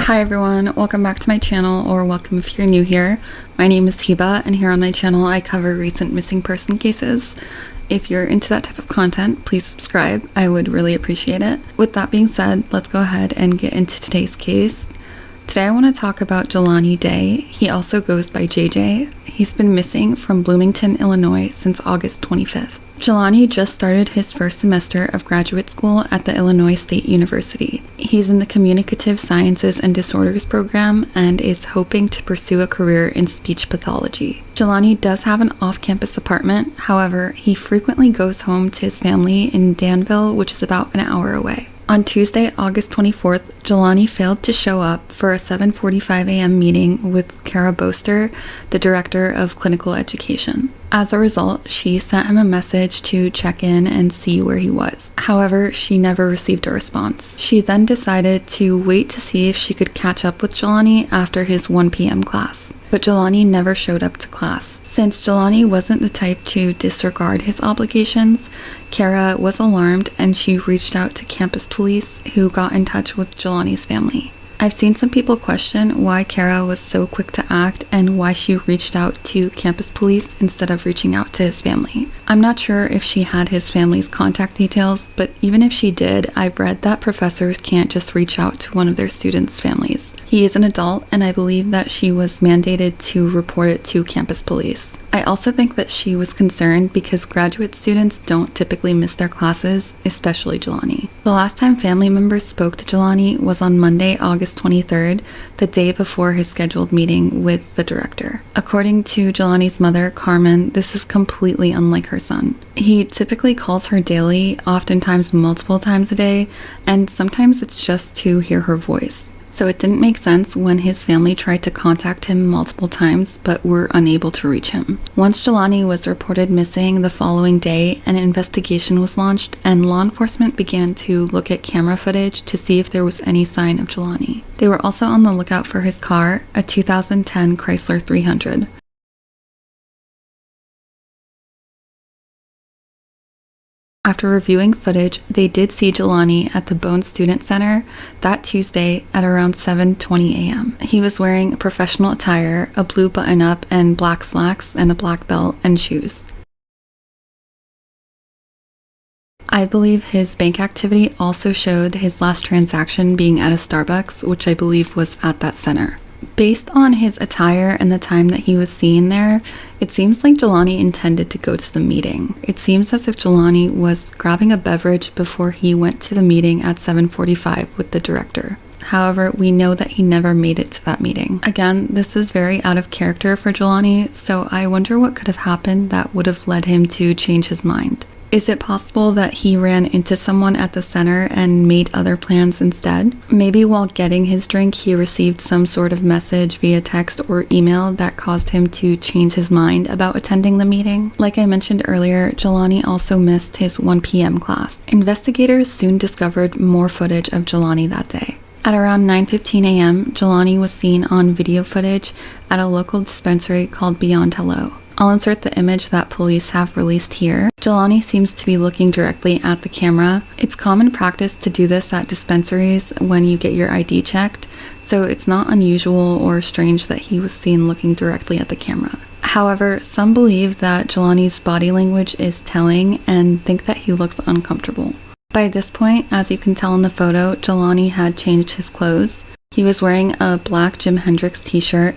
Hi everyone, welcome back to my channel, or welcome if you're new here. My name is Hiba, and here on my channel I cover recent missing person cases. If you're into that type of content, please subscribe. I would really appreciate it. With that being said, let's go ahead and get into today's case. Today I want to talk about Jelani Day. He also goes by JJ. He's been missing from Bloomington, Illinois since August 25th. Jelani just started his first semester of graduate school at the Illinois State University. He's in the Communicative Sciences and Disorders program and is hoping to pursue a career in speech pathology. Jelani does have an off-campus apartment, however, he frequently goes home to his family in Danville, which is about an hour away. On Tuesday, August 24th, Jelani failed to show up for a 7:45 a.m. meeting with Kara Boster, the director of clinical education. As a result, she sent him a message to check in and see where he was. However, she never received a response. She then decided to wait to see if she could catch up with Jelani after his 1 p.m. class. But Jelani never showed up to class. Since Jelani wasn't the type to disregard his obligations, Kara was alarmed and she reached out to campus police, who got in touch with Jelani's family. I've seen some people question why Kara was so quick to act and why she reached out to campus police instead of reaching out to his family. I'm not sure if she had his family's contact details, but even if she did, I've read that professors can't just reach out to one of their students' families. He is an adult, and I believe that she was mandated to report it to campus police. I also think that she was concerned because graduate students don't typically miss their classes, especially Jelani. The last time family members spoke to Jelani was on Monday, August 23rd, the day before his scheduled meeting with the director. According to Jelani's mother, Carmen, this is completely unlike her son. He typically calls her daily, oftentimes multiple times a day, and sometimes it's just to hear her voice. So it didn't make sense when his family tried to contact him multiple times but were unable to reach him. Once Jelani was reported missing the following day, an investigation was launched and law enforcement began to look at camera footage to see if there was any sign of Jelani. They were also on the lookout for his car, a 2010 Chrysler 300. After reviewing footage, they did see Jelani at the Bone Student Center that Tuesday at around 7:20 a.m. He was wearing professional attire, a blue button-up and black slacks, and a black belt and shoes. I believe his bank activity also showed his last transaction being at a Starbucks, which I believe was at that center. Based on his attire and the time that he was seen there, it seems like Jelani intended to go to the meeting. It seems as if Jelani was grabbing a beverage before he went to the meeting at 7:45 with the director. However, we know that he never made it to that meeting. Again, this is very out of character for Jelani, so I wonder what could have happened that would have led him to change his mind. Is it possible that he ran into someone at the center and made other plans instead? Maybe while getting his drink, he received some sort of message via text or email that caused him to change his mind about attending the meeting. Like I mentioned earlier, Jelani also missed his 1 p.m. class. Investigators soon discovered more footage of Jelani that day. At around 9:15 a.m., Jelani was seen on video footage at a local dispensary called Beyond Hello. I'll insert the image that police have released here. Jelani seems to be looking directly at the camera. It's common practice to do this at dispensaries when you get your ID checked, so it's not unusual or strange that he was seen looking directly at the camera. However, some believe that Jelani's body language is telling and think that he looks uncomfortable. By this point, as you can tell in the photo, Jelani had changed his clothes. He was wearing a black Jim Hendrix t-shirt,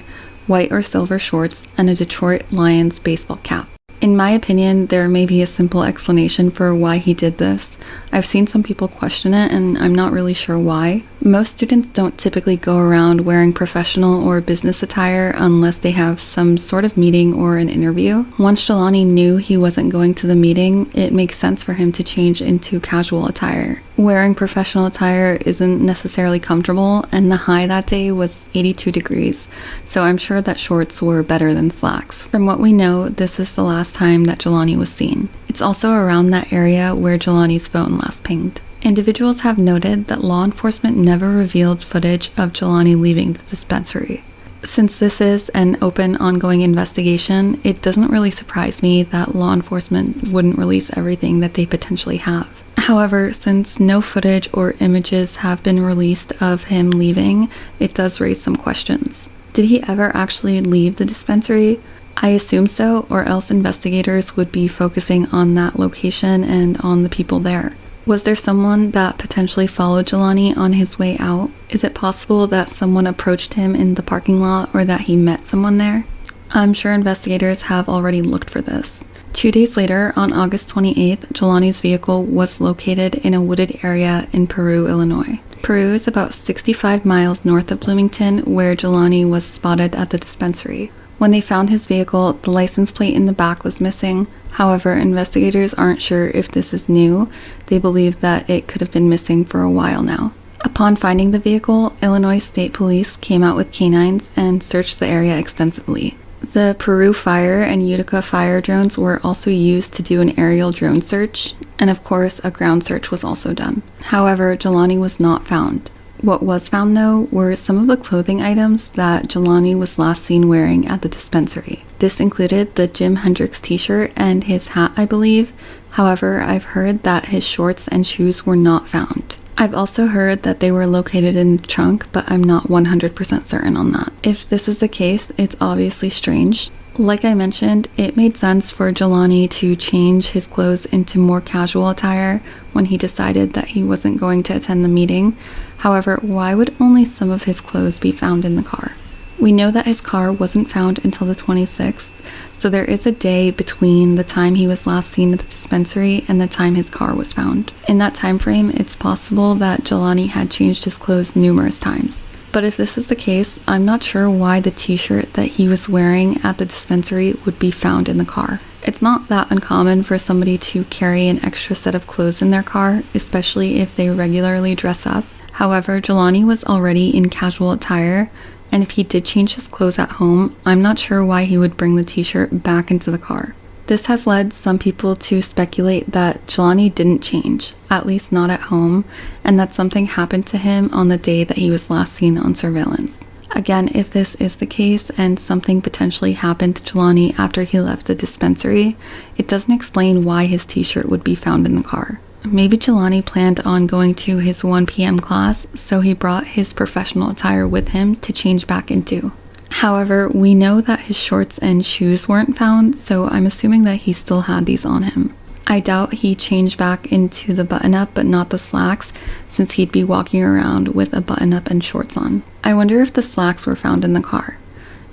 white or silver shorts, and a Detroit Lions baseball cap. In my opinion, there may be a simple explanation for why he did this. I've seen some people question it, and I'm not really sure why. Most students don't typically go around wearing professional or business attire unless they have some sort of meeting or an interview. Once Jelani knew he wasn't going to the meeting, it makes sense for him to change into casual attire. Wearing professional attire isn't necessarily comfortable, and the high that day was 82 degrees, so I'm sure that shorts were better than slacks. From what we know, this is the last time that Jelani was seen. It's also around that area where Jelani's phone last pinged. Individuals have noted that law enforcement never revealed footage of Jelani leaving the dispensary. Since this is an open, ongoing investigation, it doesn't really surprise me that law enforcement wouldn't release everything that they potentially have. However, since no footage or images have been released of him leaving, it does raise some questions. Did he ever actually leave the dispensary? I assume so, or else investigators would be focusing on that location and on the people there. Was there someone that potentially followed Jelani on his way out? Is it possible that someone approached him in the parking lot or that he met someone there? I'm sure investigators have already looked for this. 2 days later, on August 28th, Jelani's vehicle was located in a wooded area in Peru, Illinois. Peru is about 65 miles north of Bloomington, where Jelani was spotted at the dispensary. When they found his vehicle, the license plate in the back was missing. However, investigators aren't sure if this is new. They believe that it could have been missing for a while now. Upon finding the vehicle, Illinois State Police came out with canines and searched the area extensively. The Peru Fire and Utica Fire drones were also used to do an aerial drone search, and of course, a ground search was also done. However, Jelani was not found. What was found, though, were some of the clothing items that Jelani was last seen wearing at the dispensary. This included the Jim Hendrix t-shirt and his hat, I believe. However, I've heard that his shorts and shoes were not found. I've also heard that they were located in the trunk, but I'm not 100% certain on that. If this is the case, it's obviously strange. Like I mentioned, it made sense for Jelani to change his clothes into more casual attire when he decided that he wasn't going to attend the meeting. However, why would only some of his clothes be found in the car? We know that his car wasn't found until the 26th, so there is a day between the time he was last seen at the dispensary and the time his car was found. In that time frame, it's possible that Jelani had changed his clothes numerous times. But if this is the case, I'm not sure why the t-shirt that he was wearing at the dispensary would be found in the car. It's not that uncommon for somebody to carry an extra set of clothes in their car, especially if they regularly dress up. However, Jelani was already in casual attire, and if he did change his clothes at home, I'm not sure why he would bring the t-shirt back into the car. This has led some people to speculate that Jelani didn't change, at least not at home, and that something happened to him on the day that he was last seen on surveillance. Again, if this is the case and something potentially happened to Jelani after he left the dispensary, it doesn't explain why his t-shirt would be found in the car. Maybe Jelani planned on going to his 1 p.m. class, so he brought his professional attire with him to change back into. However, we know that his shorts and shoes weren't found, so I'm assuming that he still had these on him. I doubt he changed back into the button-up but not the slacks, since he'd be walking around with a button-up and shorts on. I wonder if the slacks were found in the car.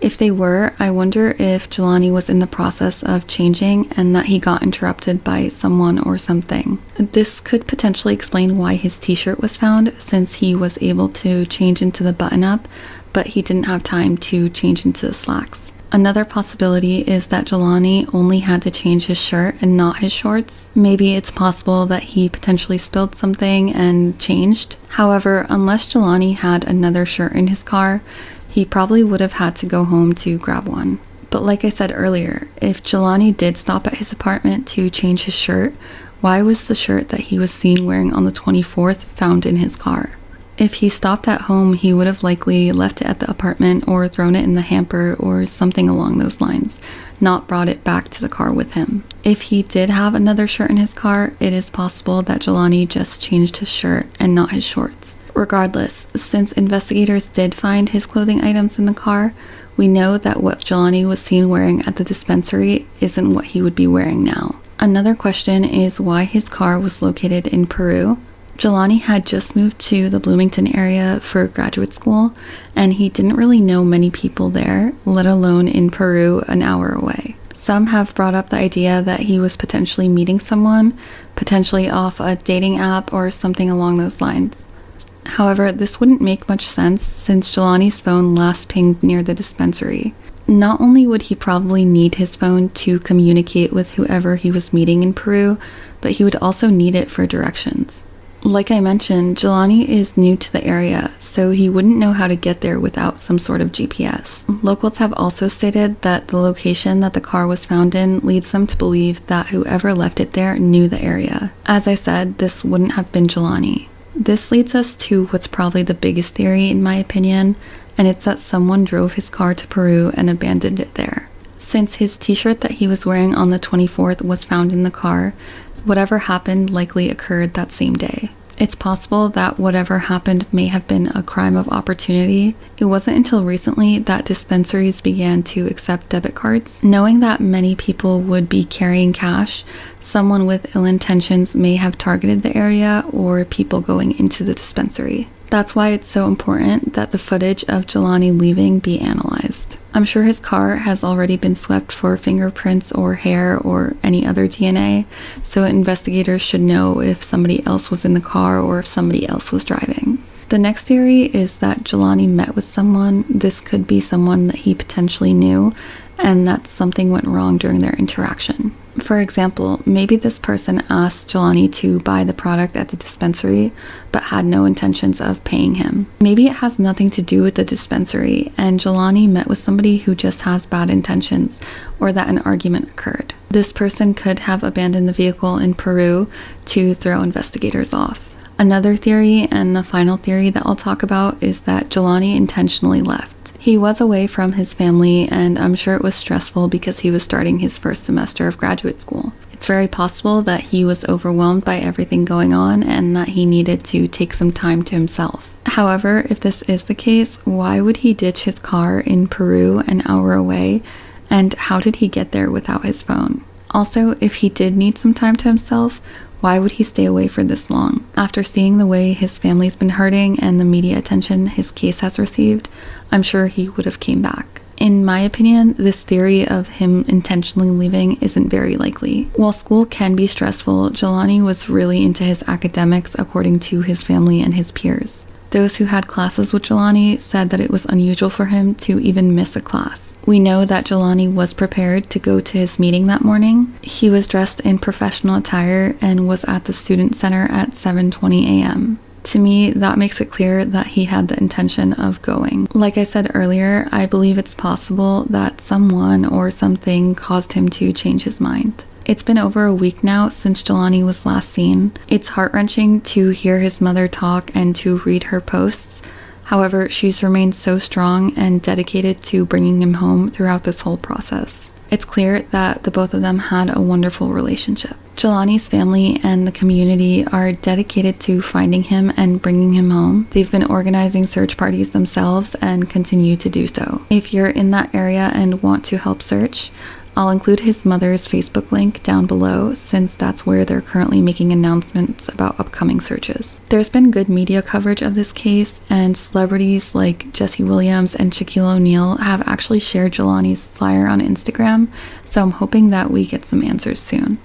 If they were, I wonder if Jelani was in the process of changing and that he got interrupted by someone or something. This could potentially explain why his t-shirt was found, since he was able to change into the button-up, but he didn't have time to change into the slacks. Another possibility is that Jelani only had to change his shirt and not his shorts. Maybe it's possible that he potentially spilled something and changed. However, unless Jelani had another shirt in his car, he probably would have had to go home to grab one. But like I said earlier, if Jelani did stop at his apartment to change his shirt, why was the shirt that he was seen wearing on the 24th found in his car? If he stopped at home, he would have likely left it at the apartment or thrown it in the hamper or something along those lines, not brought it back to the car with him. If he did have another shirt in his car, it is possible that Jelani just changed his shirt and not his shorts. Regardless, since investigators did find his clothing items in the car, we know that what Jelani was seen wearing at the dispensary isn't what he would be wearing now. Another question is why his car was located in Peru. Jelani had just moved to the Bloomington area for graduate school, and he didn't really know many people there, let alone in Peru, an hour away. Some have brought up the idea that he was potentially meeting someone, potentially off a dating app or something along those lines. However, this wouldn't make much sense since Jelani's phone last pinged near the dispensary. Not only would he probably need his phone to communicate with whoever he was meeting in Peru, but he would also need it for directions. Like I mentioned, Jelani is new to the area, so he wouldn't know how to get there without some sort of GPS. Locals have also stated that the location that the car was found in leads them to believe that whoever left it there knew the area. As I said, this wouldn't have been Jelani. This leads us to what's probably the biggest theory in my opinion, and it's that someone drove his car to Peru and abandoned it there. Since his t-shirt that he was wearing on the 24th was found in the car, whatever happened likely occurred that same day. It's possible that whatever happened may have been a crime of opportunity. It wasn't until recently that dispensaries began to accept debit cards. Knowing that many people would be carrying cash, someone with ill intentions may have targeted the area or people going into the dispensary. That's why it's so important that the footage of Jelani leaving be analyzed. I'm sure his car has already been swept for fingerprints or hair or any other DNA, so investigators should know if somebody else was in the car or if somebody else was driving. The next theory is that Jelani met with someone. This could be someone that he potentially knew, and that something went wrong during their interaction. For example, maybe this person asked Jelani to buy the product at the dispensary, but had no intentions of paying him. Maybe it has nothing to do with the dispensary, and Jelani met with somebody who just has bad intentions, or that an argument occurred. This person could have abandoned the vehicle in Peru to throw investigators off. Another theory, and the final theory that I'll talk about, is that Jelani intentionally left. He was away from his family, and I'm sure it was stressful because he was starting his first semester of graduate school. It's very possible that he was overwhelmed by everything going on and that he needed to take some time to himself. However, if this is the case, why would he ditch his car in Peru an hour away, and how did he get there without his phone? Also, if he did need some time to himself, why would he stay away for this long? After seeing the way his family's been hurting and the media attention his case has received, I'm sure he would have came back. In my opinion, this theory of him intentionally leaving isn't very likely. While school can be stressful, Jelani was really into his academics according to his family and his peers. Those who had classes with Jelani said that it was unusual for him to even miss a class. We know that Jelani was prepared to go to his meeting that morning. He was dressed in professional attire and was at the student center at 7:20 a.m. To me, that makes it clear that he had the intention of going. Like I said earlier, I believe it's possible that someone or something caused him to change his mind. It's been over a week now since Jelani was last seen. It's heart-wrenching to hear his mother talk and to read her posts. However, she's remained so strong and dedicated to bringing him home throughout this whole process. It's clear that the both of them had a wonderful relationship. Jelani's family and the community are dedicated to finding him and bringing him home. They've been organizing search parties themselves and continue to do so. If you're in that area and want to help search, I'll include his mother's Facebook link down below, since that's where they're currently making announcements about upcoming searches. There's been good media coverage of this case, and celebrities like Jesse Williams and Shaquille O'Neal have actually shared Jelani's flyer on Instagram, so I'm hoping that we get some answers soon.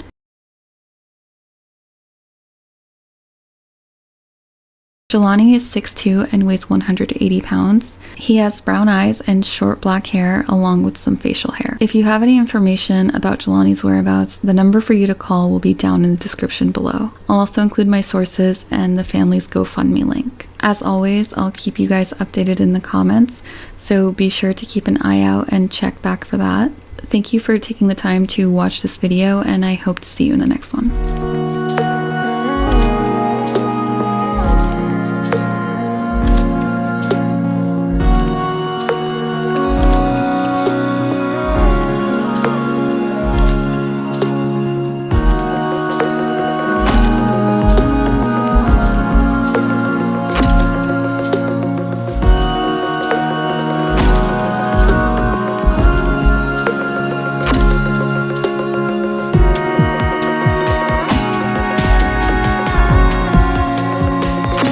Jelani is 6'2" and weighs 180 pounds. He has brown eyes and short black hair along with some facial hair. If you have any information about Jelani's whereabouts, the number for you to call will be down in the description below. I'll also include my sources and the family's GoFundMe link. As always, I'll keep you guys updated in the comments, so be sure to keep an eye out and check back for that. Thank you for taking the time to watch this video, and I hope to see you in the next one.